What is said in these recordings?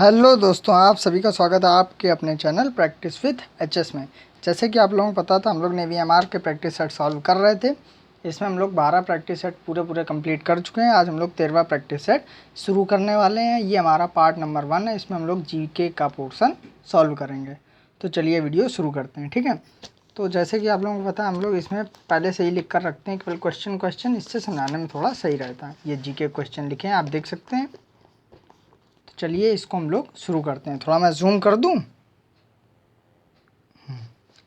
Hello दोस्तों, आप सभी का स्वागत है आपके अपने चैनल प्रैक्टिस विद एचएस में। जैसे कि आप लोगों को पता था, हम लोग वीएमआर के प्रैक्टिस सेट सॉल्व कर रहे थे। इसमें हम लोग 12 प्रैक्टिस सेट पूरे कंप्लीट कर चुके हैं। आज हम लोग 13वां प्रैक्टिस सेट शुरू करने वाले हैं। ये हमारा पार्ट नंबर 1 है। इसमें हम लोग जीके का पोर्सन सॉल्व करेंगे। तो चलिए वीडियो शुरू करते हैं, ठीक है। तो जैसे कि आप लोगों को पता है, हम लोग इसमें पहले से ही लिख कर रखते हैं केवल क्वेश्चन, इससे समझाने में थोड़ा सही रहता है। ये जीके क्वेश्चन लिखे हैं, आप देख सकते हैं। चलिए इसको हम लोग शुरू करते हैं। थोड़ा मैं जूम कर दूं,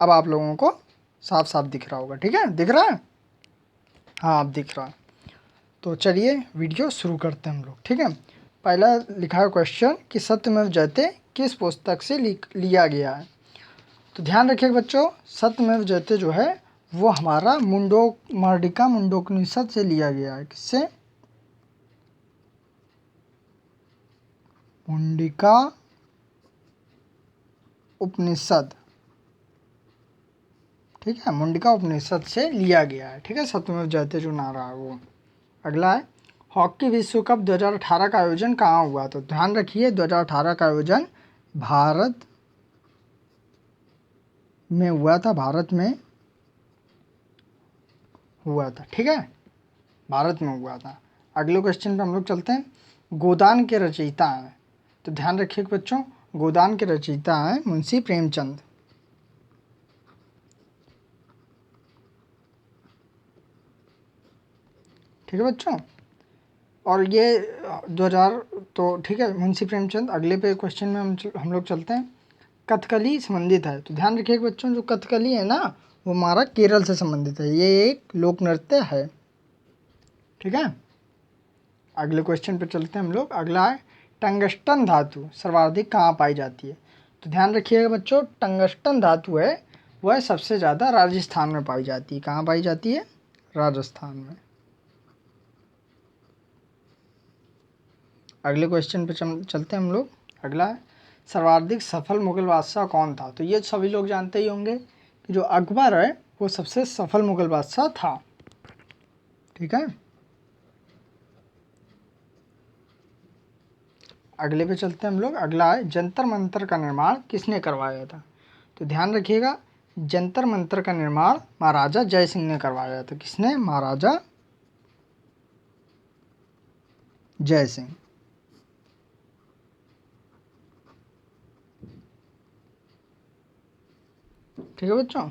अब आप लोगों को साफ साफ दिख रहा होगा, ठीक है। दिख रहा है? हाँ, अब दिख रहा है। तो चलिए वीडियो शुरू करते हैं हम लोग, ठीक है। पहला लिखा है क्वेश्चन कि सत्यमेव जयते किस पुस्तक से लिया गया है। तो ध्यान रखिएगा बच्चों, सत्यमेव जयते जो है वो हमारा मार्डिका मुंडोपनिषद से लिया गया है। किससे? मुंडिका उपनिषद, ठीक है। मुंडिका उपनिषद से लिया गया है, ठीक है। सत्यमेव जयते जो नारा है वो। अगला है, हॉकी विश्व कप 2018 का आयोजन कहाँ हुआ। तो ध्यान रखिए, 2018 का आयोजन भारत में हुआ था। भारत में हुआ था, ठीक है। भारत में हुआ था। अगले क्वेश्चन पे हम लोग चलते हैं। गोदान के रचयिता हैं। तो ध्यान रखिए बच्चों, गोदान के रचयिता हैं मुंशी प्रेमचंद, ठीक है बच्चों। और ये 2000 तो ठीक है, मुंशी प्रेमचंद। अगले पे क्वेश्चन में हम लोग चलते हैं। कथकली संबंधित है। तो ध्यान रखिए बच्चों, जो कथकली है ना, वो हमारा केरल से संबंधित है। ये एक लोक नृत्य है, ठीक है। अगले क्वेश्चन पे चलते हैं हम लोग। अगला है, टंगस्टन धातु सर्वाधिक कहाँ पाई जाती है। तो ध्यान रखिएगा बच्चों, टंगस्टन धातु है वह सबसे ज़्यादा राजस्थान में पाई जाती है। कहाँ पाई जाती है? राजस्थान में। अगले क्वेश्चन पे चलते हैं हम लोग। अगला है, सर्वाधिक सफल मुगल बादशाह कौन था। तो ये सभी लोग जानते ही होंगे कि जो अकबर है वो सबसे सफल मुगल बादशाह था, ठीक है। अगले पे चलते हैं हम लोग। अगला है, जंतर मंतर का निर्माण किसने करवाया था। तो ध्यान रखिएगा, जंतर मंतर का निर्माण महाराजा जय सिंह ने करवाया था। किसने? महाराजा जय सिंह, ठीक है बच्चों।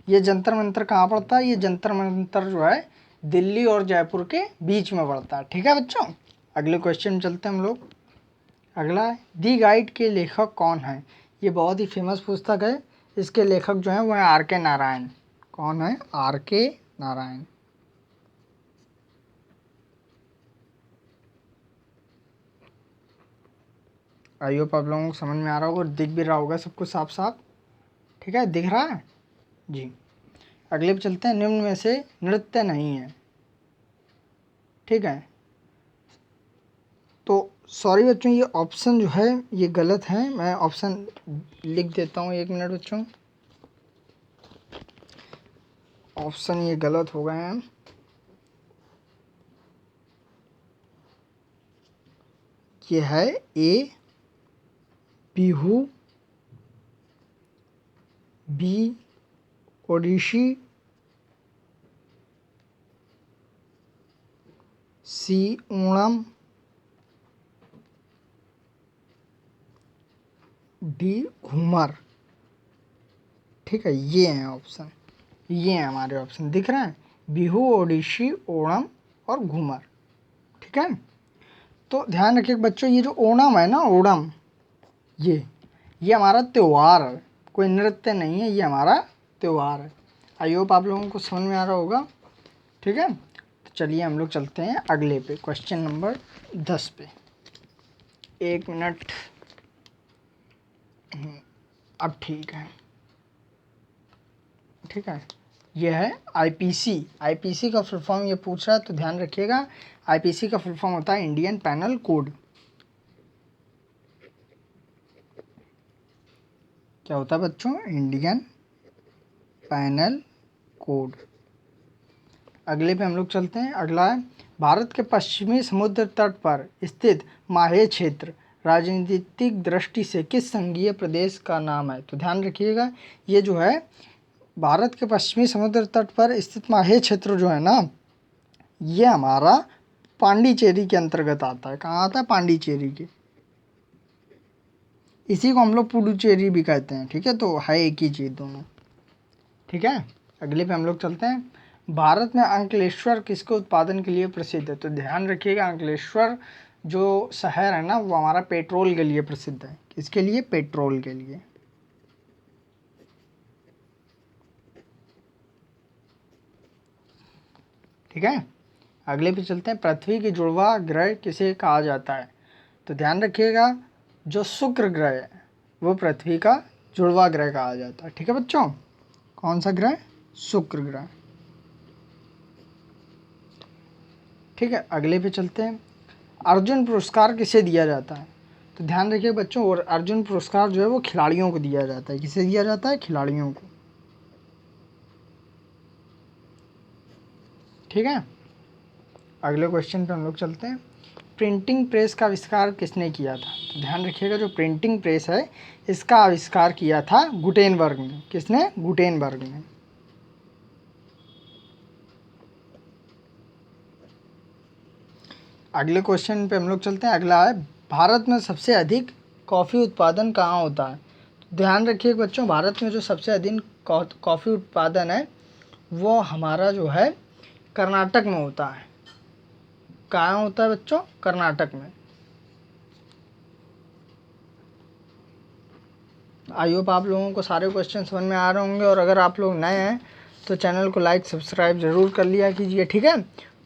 ये जंतर मंतर कहाँ पड़ता है? ये जंतर मंतर जो है दिल्ली और जयपुर के बीच में पड़ता है, ठीक है बच्चों। अगले क्वेश्चन में चलते हैं हम लोग। अगला है, दी गाइड के लेखक कौन है। ये बहुत ही फेमस पुस्तक है। इसके लेखक जो हैं वो हैं आर के नारायण। कौन है? आर के नारायण। आई होप आप लोगों को समझ में आ रहा होगा और दिख भी रहा होगा सब कुछ साफ साफ, ठीक है। दिख रहा है जी। अगले पे चलते हैं। निम्न में से नृत्य नहीं है, ठीक है। तो सॉरी बच्चों, ये ऑप्शन जो है ये गलत है। मैं ऑप्शन लिख देता हूँ, एक मिनट बच्चों। ऑप्शन ये गलत हो गए हैं। ये है ए बिहू, बी ओडिशी, सी ओणम, डी घूमर, ठीक है। ये हैं ऑप्शन, ये हैं हमारे ऑप्शन, दिख रहे हैं? बिहू, ओडिशी, ओणम और घूमर, ठीक है। तो ध्यान रखिए बच्चों, ये जो ओणम है ना, ओणम, ये हमारा त्यौहार है, कोई नृत्य नहीं है। ये हमारा त्यौहार है। आई होप आप लोगों को समझ में आ रहा होगा, ठीक है। तो चलिए हम लोग चलते हैं अगले पे, क्वेश्चन नंबर 10 पे। एक मिनट, अब ठीक है, ठीक है। ये है आईपीसी। आईपीसी का फुल फॉर्म ये पूछ रहा है, तो ध्यान रखिएगा, आईपीसी का फुल फॉर्म होता है इंडियन पैनल कोड। क्या होता है बच्चों? Indian panel code. अगले पे हम लोग चलते हैं। अगला है, भारत के पश्चिमी समुद्र तट पर स्थित माहे क्षेत्र राजनीतिक दृष्टि से किस संघीय प्रदेश का नाम है? तो ध्यान रखिएगा, ये जो है भारत के पश्चिमी समुद्र तट पर स्थित माहे क्षेत्र जो है ना, ये हमारा पांडिचेरी के अंतर्गत आता है। कहाँ आता है? पांडिचेरी के। इसी को हम लोग पुडुचेरी भी कहते हैं। ठीक है, तो है एक ही चीज़ दोनों। ठीक है, अगले पे हम लोग चलते हैं। भारत में अंकलेश्वर किसके उत्पादन के लिए प्रसिद्ध है? तो ध्यान रखिएगा, अंकलेश्वर जो शहर है ना, वो हमारा पेट्रोल के लिए प्रसिद्ध है। किसके लिए? पेट्रोल के लिए। ठीक है, अगले पे चलते हैं। पृथ्वी की जुड़वा ग्रह किसे कहा जाता है? तो ध्यान रखिएगा, जो शुक्र ग्रह है वो पृथ्वी का जुड़वा ग्रह कहा जाता है। ठीक है बच्चों, कौन सा ग्रह? शुक्र ग्रह। ठीक है, अगले पे चलते हैं। अर्जुन पुरस्कार किसे दिया जाता है? तो ध्यान रखिए बच्चों, और अर्जुन पुरस्कार जो है वो खिलाड़ियों को दिया जाता है। किसे दिया जाता है? खिलाड़ियों को। ठीक है, अगले क्वेश्चन पे हम लोग चलते हैं। प्रिंटिंग प्रेस का आविष्कार किसने किया था? तो ध्यान रखिएगा, जो प्रिंटिंग प्रेस है इसका आविष्कार किया था गुटेनबर्ग ने। किसने? गुटेनबर्ग ने। अगले क्वेश्चन पे हम लोग चलते हैं। अगला है, भारत में सबसे अधिक कॉफ़ी उत्पादन कहाँ होता है? तो ध्यान रखिए बच्चों, भारत में जो सबसे अधिक कॉफ़ी उत्पादन है वो हमारा जो है कर्नाटक में होता है। कहाँ होता है बच्चों? कर्नाटक में। आई होप आप लोगों को सारे क्वेश्चन समझ में आ रहे होंगे, और अगर आप लोग नए हैं तो चैनल को लाइक सब्सक्राइब ज़रूर कर लिया कीजिए। ठीक है,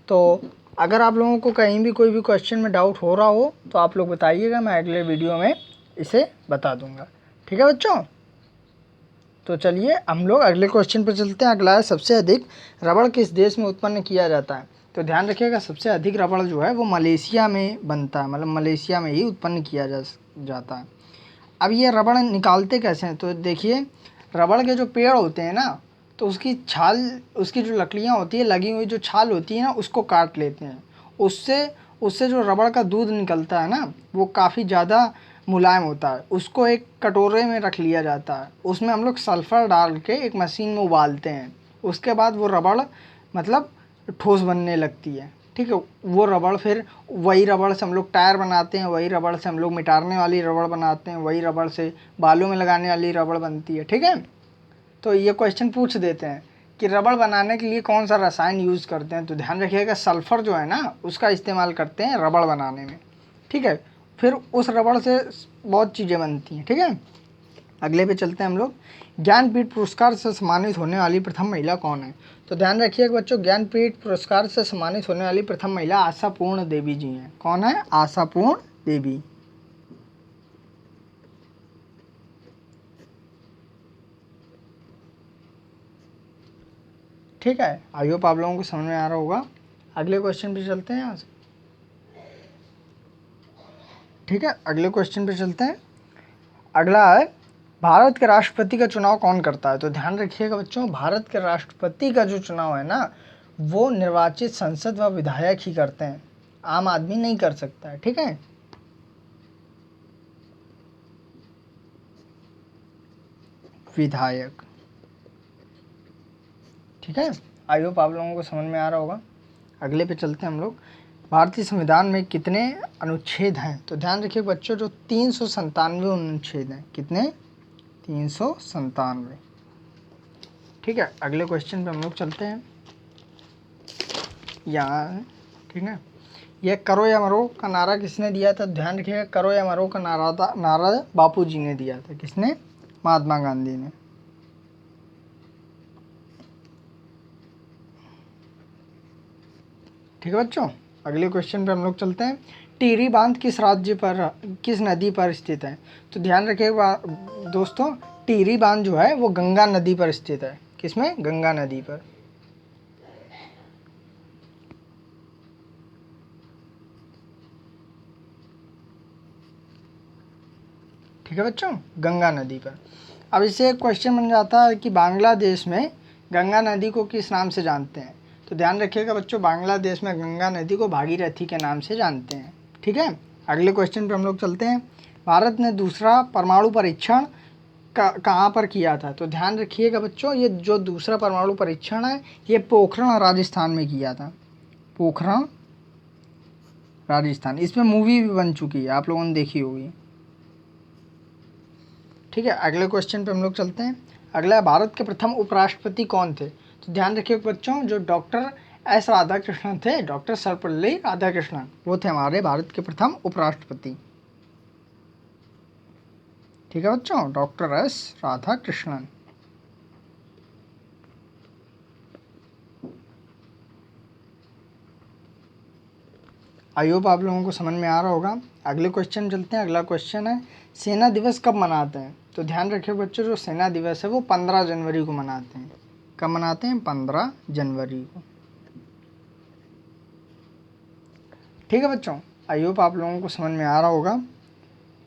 तो अगर आप लोगों को कहीं भी कोई भी क्वेश्चन में डाउट हो रहा हो तो आप लोग बताइएगा, मैं अगले वीडियो में इसे बता दूंगा। ठीक है बच्चों, तो चलिए हम लोग अगले क्वेश्चन पर चलते हैं। अगला है, सबसे अधिक रबड़ किस देश में उत्पन्न किया जाता है? तो ध्यान रखिएगा, सबसे अधिक रबड़ जो है वो मलेशिया में बनता है, मतलब मलेशिया में ही उत्पन्न किया जाता है। अब ये रबड़ निकालते कैसे हैं? तो देखिए, रबड़ के जो पेड़ होते हैं ना, तो उसकी छाल, उसकी जो लकड़ियाँ होती है, लगी हुई जो छाल होती है ना, उसको काट लेते हैं। उससे उससे जो रबड़ का दूध निकलता है ना, वो काफ़ी ज़्यादा मुलायम होता है। उसको एक कटोरे में रख लिया जाता है, उसमें हम लोग सल्फ़र डाल के एक मशीन में उबालते हैं। उसके बाद वो रबड़ मतलब ठोस बनने लगती है। ठीक है, वो रबड़ फिर वही रबड़ से हम लोग टायर बनाते हैं, वही रबड़ से हम लोग मिटाने वाली रबड़ बनाते हैं, वही रबड़ से बालों में लगाने वाली रबड़ बनती है। ठीक है, तो ये क्वेश्चन पूछ देते हैं कि रबड़ बनाने के लिए कौन सा रसायन यूज़ करते हैं? तो ध्यान रखिएगा, सल्फ़र जो है ना उसका इस्तेमाल करते हैं रबड़ बनाने में। ठीक है, फिर उस रबड़ से बहुत चीज़ें बनती हैं। ठीक है, अगले पे चलते हैं हम लोग। ज्ञानपीठ पुरस्कार से सम्मानित होने वाली प्रथम महिला कौन है? तो ध्यान रखिएगा बच्चों, ज्ञानपीठ पुरस्कार से सम्मानित होने वाली प्रथम महिला आशापूर्ण देवी जी हैं। कौन है? आशापूर्ण देवी। ठीक है, आई होप आप लोगों को समझ में आ रहा होगा। अगले क्वेश्चन पे चलते हैं यहाँ से। ठीक है, अगले क्वेश्चन पे चलते हैं। अगला है, भारत के राष्ट्रपति का चुनाव कौन करता है? तो ध्यान रखिएगा बच्चों, भारत के राष्ट्रपति का जो चुनाव है ना, वो निर्वाचित संसद व विधायक ही करते हैं, आम आदमी नहीं कर सकता है। ठीक है, विधायक। ठीक है, आई होप आप लोगों को समझ में आ रहा होगा। अगले पे चलते हैं हम लोग। भारतीय संविधान में कितने अनुच्छेद हैं? तो ध्यान रखिए बच्चों, जो 397 अनुच्छेद हैं। कितने? 397। ठीक है, अगले क्वेश्चन पे हम लोग चलते हैं। यहाँ ठीक है, यह करो या मरो का नारा किसने दिया था? ध्यान रखिएगा, करो या मरो का नारा बापू जी ने दिया था। किसने? महात्मा गांधी ने। ठीक है बच्चों, अगले क्वेश्चन पे हम लोग चलते हैं। टिहरी बांध किस राज्य पर, किस नदी पर स्थित है? तो ध्यान रखिएगा दोस्तों, टिहरी बांध जो है वो गंगा नदी पर स्थित है। किसमें? गंगा नदी पर। ठीक है बच्चों, गंगा नदी पर। अब इससे एक क्वेश्चन बन जाता है कि बांग्लादेश में गंगा नदी को किस नाम से जानते हैं? तो ध्यान रखिएगा बच्चों, बांग्लादेश में गंगा नदी को भागीरथी के नाम से जानते हैं। ठीक है, अगले क्वेश्चन पे हम लोग चलते हैं। भारत ने दूसरा परमाणु परीक्षण कहाँ पर किया था? तो ध्यान रखिएगा बच्चों, ये जो दूसरा परमाणु परीक्षण है ये पोखरण राजस्थान में किया था। पोखरण राजस्थान, इसमें मूवी भी बन चुकी है, आप लोगों ने देखी होगी। ठीक है, अगले क्वेश्चन पे हम लोग चलते हैं। अगला, भारत के प्रथम उपराष्ट्रपति कौन थे? तो ध्यान रखिए बच्चों, जो डॉक्टर एस राधाकृष्णन थे, डॉक्टर सर्वपल्ली राधाकृष्णन, वो थे हमारे भारत के प्रथम उपराष्ट्रपति। ठीक है बच्चों, doctor S Radhakrishnan. I hope आप लोगों को समझ में आ रहा होगा। अगले क्वेश्चन चलते हैं। अगला क्वेश्चन है, सेना दिवस कब मनाते हैं? तो ध्यान रखिए बच्चों, जो सेना दिवस है वो 15 जनवरी को मनाते हैं। कब मनाते हैं? 15 जनवरी को। ठीक है बच्चों, आई होप आप लोगों को समझ में आ रहा होगा।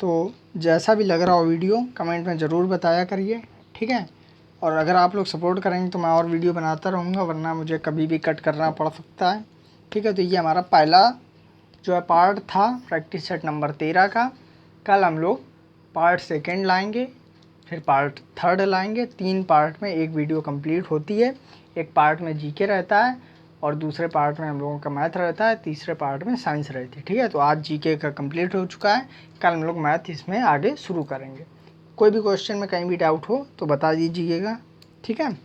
तो जैसा भी लग रहा हो वीडियो कमेंट में ज़रूर बताया करिए। ठीक है, और अगर आप लोग सपोर्ट करेंगे तो मैं और वीडियो बनाता रहूँगा, वरना मुझे कभी भी कट करना पड़ सकता है। ठीक है, तो ये हमारा पहला जो है पार्ट था प्रैक्टिस सेट नंबर 13 का। कल हम लोग पार्ट सेकंड लाएंगे, फिर पार्ट थर्ड लाएंगे। 3 पार्ट में एक वीडियो कंप्लीट होती है। एक पार्ट में जीके रहता है और दूसरे पार्ट में हम लोगों का मैथ रहता है, तीसरे पार्ट में साइंस रहती है। ठीक है, तो आज जीके का कंप्लीट हो चुका है, कल हम लोग मैथ इसमें आगे शुरू करेंगे। कोई भी क्वेश्चन में कहीं भी डाउट हो तो बता दीजिएगा। ठीक है,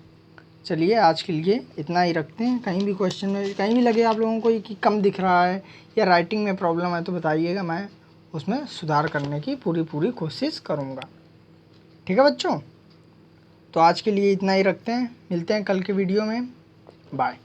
चलिए आज के लिए इतना ही रखते हैं। कहीं भी क्वेश्चन में कहीं भी लगे आप लोगों को कि कम दिख रहा है या राइटिंग में प्रॉब्लम है तो बताइएगा, मैं उसमें सुधार करने की पूरी कोशिश करूँगा। ठीक है बच्चों, तो आज के लिए इतना ही रखते हैं, मिलते हैं कल के वीडियो में। बाय।